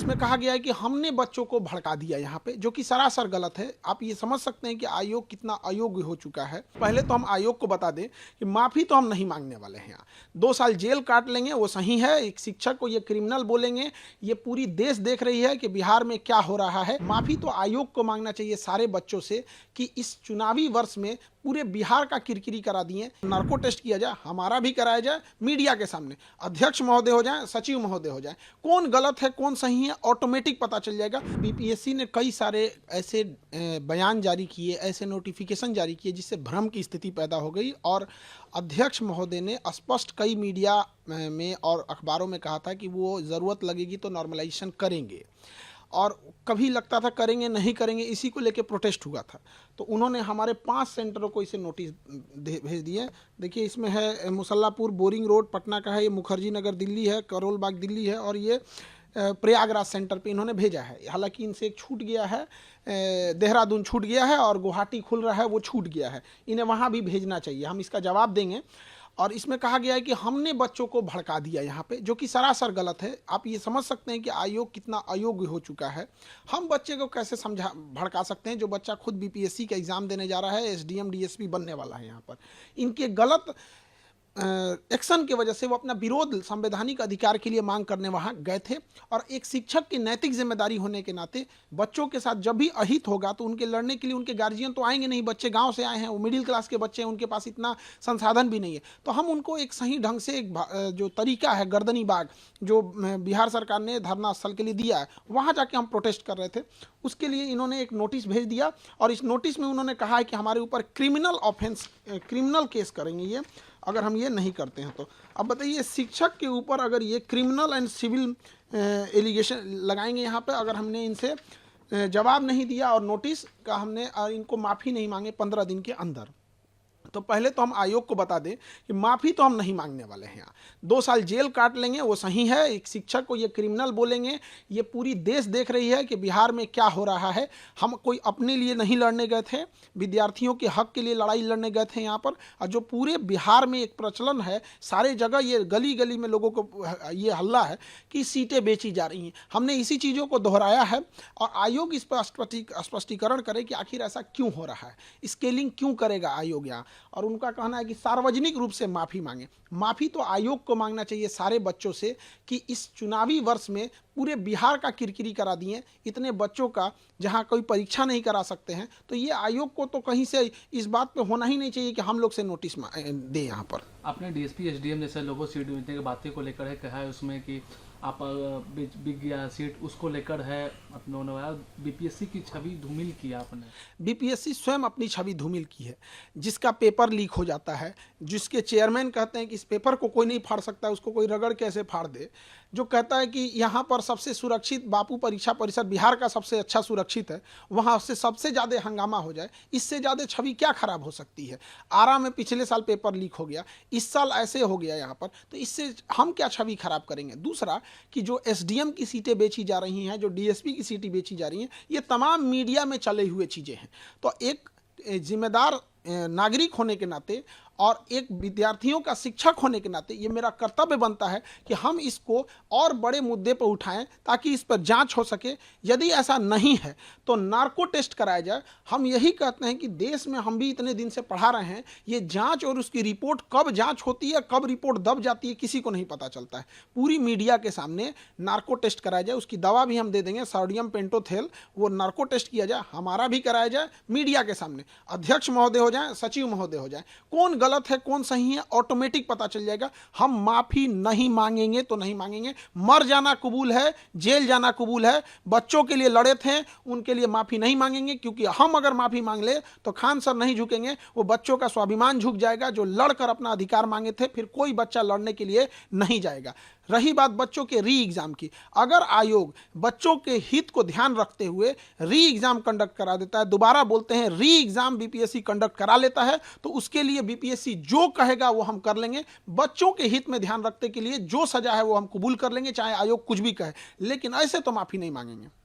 इसमें कहा गया है कि हमने बच्चों को भड़का दिया यहाँ पे, जो कि सरासर गलत है। आप ये समझ सकते हैं कि आयोग कितना अयोग्य हो चुका है। पहले तो हम आयोग को बता दें कि माफ़ी तो हम नहीं मांगने वाले हैं। यहाँ 2 साल जेल काट लेंगे वो सही है, एक शिक्षक को ये क्रिमिनल बोलेंगे, ये पूरी देश देख रही है कि बिहार में क्या हो रहा है। माफ़ी तो आयोग को मांगना चाहिए सारे बच्चों से कि इस चुनावी वर्ष में पूरे बिहार का किरकिरी करा दिए। नार्को टेस्ट किया जाए, हमारा भी कराया जाए, मीडिया के सामने अध्यक्ष महोदय हो जाए, सचिव महोदय हो जाए, कौन गलत है कौन सही है ऑटोमेटिक पता चल जाएगा। बीपीएससी ने कई सारे ऐसे बयान जारी किए, ऐसे नोटिफिकेशन जारी किए जिससे भ्रम की स्थिति पैदा हो गई। और अध्यक्ष महोदय ने स्पष्ट कई मीडिया में और अखबारों में कहा था कि वो ज़रूरत लगेगी तो नॉर्मलाइजेशन करेंगे, और कभी लगता था करेंगे नहीं करेंगे, इसी को लेके प्रोटेस्ट हुआ था। तो उन्होंने हमारे 5 सेंटरों को इसे नोटिस भेज दिए। देखिए इसमें है मुसल्लापुर बोरिंग रोड पटना का है, ये मुखर्जी नगर दिल्ली है, करोल बाग दिल्ली है, और ये प्रयागराज सेंटर पे इन्होंने भेजा है। हालांकि इनसे एक छूट गया है, देहरादून छूट गया है और गुवाहाटी खुल रहा है वो छूट गया है, इन्हें वहाँ भी भेजना चाहिए, हम इसका जवाब देंगे। और इसमें कहा गया है कि हमने बच्चों को भड़का दिया यहाँ पे, जो कि सरासर गलत है। आप ये समझ सकते हैं कि आयोग कितना अयोग्य हो चुका है। हम बच्चे को कैसे भड़का सकते हैं जो बच्चा खुद बीपीएससी का एग्ज़ाम देने जा रहा है, एसडीएम डीएसपी बनने वाला है। यहाँ पर इनके गलत एक्शन की वजह से वो अपना विरोध संवैधानिक अधिकार के लिए मांग करने वहाँ गए थे। और एक शिक्षक की नैतिक जिम्मेदारी होने के नाते बच्चों के साथ जब भी अहित होगा तो उनके लड़ने के लिए उनके गार्जियन तो आएंगे नहीं, बच्चे गांव से आए हैं, वो मिडिल क्लास के बच्चे हैं, उनके पास इतना संसाधन भी नहीं है। तो हम उनको एक सही ढंग से एक जो तरीका है गर्दनी बाग जो बिहार सरकार ने धरना स्थल के लिए दिया है, वहाँ जाके हम प्रोटेस्ट कर रहे थे। उसके लिए इन्होंने एक नोटिस भेज दिया और इस नोटिस में उन्होंने कहा है कि हमारे ऊपर क्रिमिनल ऑफेंस क्रिमिनल केस करेंगे ये, अगर हम ये नहीं करते हैं तो। अब बताइए शिक्षक के ऊपर अगर ये क्रिमिनल एंड सिविल एलिगेशन लगाएंगे यहाँ पे, अगर हमने इनसे जवाब नहीं दिया और नोटिस का हमने इनको माफ़ी नहीं मांगे 15 दिन के अंदर, तो पहले तो हम आयोग को बता दें कि माफ़ी तो हम नहीं मांगने वाले हैं। यहाँ 2 साल जेल काट लेंगे वो सही है, एक शिक्षक को ये क्रिमिनल बोलेंगे, ये पूरी देश देख रही है कि बिहार में क्या हो रहा है। हम कोई अपने लिए नहीं लड़ने गए थे, विद्यार्थियों के हक के लिए लड़ाई लड़ने गए थे यहाँ पर। और जो पूरे बिहार में एक प्रचलन है, सारे जगह ये गली गली में लोगों को ये हल्ला है कि सीटें बेची जा रही हैं, हमने इसी चीज़ों को दोहराया है। और आयोग इस पर स्पष्टीकरण करे कि आखिर ऐसा क्यों हो रहा है, स्केलिंग क्यों करेगा आयोग यहाँ। और उनका कहना है कि सार्वजनिक रूप से माफ़ी मांगे। माफ़ी तो आयोग को मांगना चाहिए सारे बच्चों से कि इस चुनावी वर्ष में पूरे बिहार का किरकिरी करा दिए, इतने बच्चों का, जहां कोई परीक्षा नहीं करा सकते हैं। तो ये आयोग को तो कहीं से इस बात पे होना ही नहीं चाहिए कि हम लोग से नोटिस दे। यहाँ पर आपने डीएसपी एसडीएम जैसे लोगों सीट मिलने की बातें को लेकर है कहा है उसमें कि आप बिक गया सीट, उसको लेकर है अपने बीपीएससी की छवि धूमिल की आपने। बीपीएससी स्वयं अपनी छवि धूमिल की है, जिसका पेपर लीक हो जाता है, जिसके चेयरमैन कहते हैं कि इस पेपर को कोई नहीं फाड़ सकता, उसको कोई रगड़ कैसे फाड़ दे, जो कहता है कि यहाँ पर सबसे सुरक्षित बापू परीक्षा परिषद बिहार का सबसे अच्छा सुरक्षित है, वहाँ से सबसे ज़्यादा हंगामा हो जाए, इससे ज़्यादा छवि क्या खराब हो सकती है। आरा में पिछले साल पेपर लीक हो गया, इस साल ऐसे हो गया यहाँ पर, तो इससे हम क्या छवि खराब करेंगे। दूसरा कि जो एसडीएम की सीटें बेची जा रही हैं, जो डीएसपी की सीटें बेची जा रही हैं, ये तमाम मीडिया में चले हुए चीज़ें हैं। तो एक जिम्मेदार नागरिक होने के नाते और एक विद्यार्थियों का शिक्षक होने के नाते ये मेरा कर्तव्य बनता है कि हम इसको और बड़े मुद्दे पर उठाएं ताकि इस पर जांच हो सके। यदि ऐसा नहीं है तो नार्को टेस्ट कराया जाए। हम यही कहते हैं कि देश में हम भी इतने दिन से पढ़ा रहे हैं, ये जांच और उसकी रिपोर्ट कब जांच होती है, कब रिपोर्ट दब जाती है, किसी को नहीं पता चलता है। पूरी मीडिया के सामने नार्को टेस्ट कराया जाए, उसकी दवा भी हम दे देंगे, सोडियम पेंटोथेल, वो नार्को टेस्ट किया जाए, हमारा भी कराया जाए, मीडिया के सामने अध्यक्ष महोदय हो जाए, सचिव महोदय हो जाए, कौन गलत है कौन सही है ऑटोमेटिक पता चल जाएगा। हम माफी नहीं मांगेंगे तो नहीं मांगेंगे, मर जाना कबूल है, जेल जाना कबूल है। बच्चों के लिए लड़े थे, उनके लिए माफी नहीं मांगेंगे, क्योंकि हम अगर माफी मांग ले तो खान सर नहीं झुकेंगे, वो बच्चों का स्वाभिमान झुक जाएगा जो लड़कर अपना अधिकार मांगे थे। फिर कोई बच्चा लड़ने के लिए नहीं जाएगा। रही बात बच्चों के री एग्जाम की, अगर आयोग बच्चों के हित को ध्यान रखते हुए री एग्जाम कंडक्ट करा देता है, दोबारा बोलते हैं री एग्जाम बीपीएससी कंडक्ट करा लेता है, तो उसके लिए बीपीएससी जो कहेगा वो हम कर लेंगे। बच्चों के हित में ध्यान रखते के लिए जो सजा है वो हम कबूल कर लेंगे, चाहे आयोग कुछ भी कहे, लेकिन ऐसे तो माफी नहीं मांगेंगे।